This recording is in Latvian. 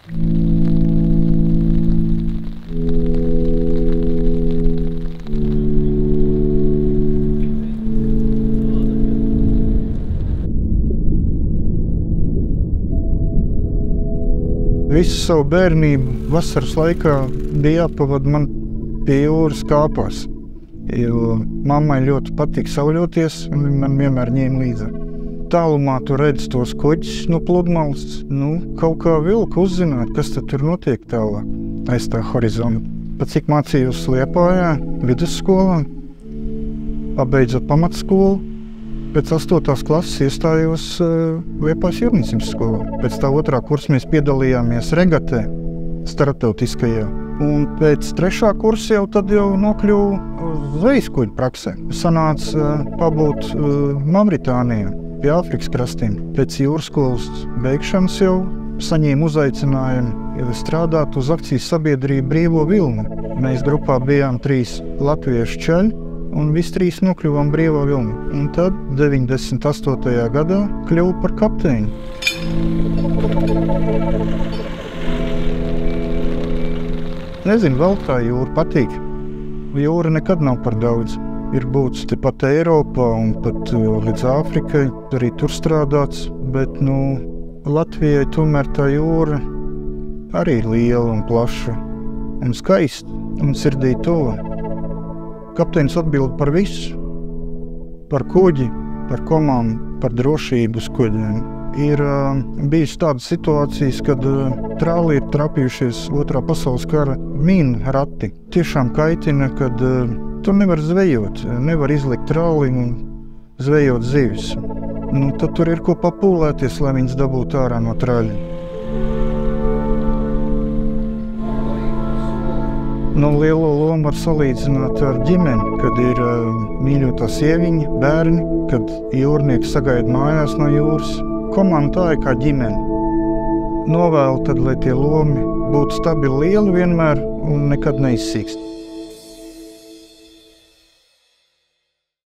Visu savu bērnību vasaras laikā bija jāpavada man pie jūras kāpās, jo mammai ļoti patīk sauļoties, un viņa man vienmēr ņēma līdzi. Tālumā tu redz tos kuģus no pludmales, kaut kā vilku uzzināt, kas tad tur notiek tālāk aiz tā horizonta. Pat cik mācījos Liepājā, vidusskolā, pabeidzot pamatskolu, pēc 8. klases iestājos Liepājas jūrniecības skolā. Pēc tā 2. kursa mēs piedalījāmies regatē starptautiskajā. Un pēc 3. kursa jau nokļuvu zvejas kuģu praksē. Sanāca pabūt Mauritānijā pie Āfrikas krastiem. Pēc jūras skolas beigšanas jau saņēmu uzaicinājumu strādāt uz akcijas sabiedrību Brīvo vilnu. Mēs grupā bijām 3 latviešu čaļi, un visi 3 nokļuvām Brīvo vilnu. Un tad 98. gadā kļuvu par kapteini. Nezinu, vēl tā jūra patīk. Jūra nekad nav par daudz. Ir būts tepat Eiropā un pat līdz Āfrikai, arī tur strādāts, bet Latvijai tomēr tā jūra arī ir liela un plaša un skaista un sirdī tuva. Kapteinis atbild par visu, par kuģi, par komandu, par drošību uz kuģiem. Ir bijusi tādas situācijas, kad trāli ir trapījušies 2. pasaules kara mīnu rati. Tiešām kaitina, kad tu nevar zvejot, nevar izlikt trāli un zvejot zivis. Tad tur ir ko papūlēties, lai viņas dabūtu ārā no traļa. Lielo lomu var salīdzināt ar ģimeni, kad ir mīļotā sieviņa, bērni, kad jūrnieki sagaida mājās no jūras. Komanda tā ir kā ģimene. Novēlu tad, lai tie lomi būtu stabili lieli vienmēr un nekad neizsīkst.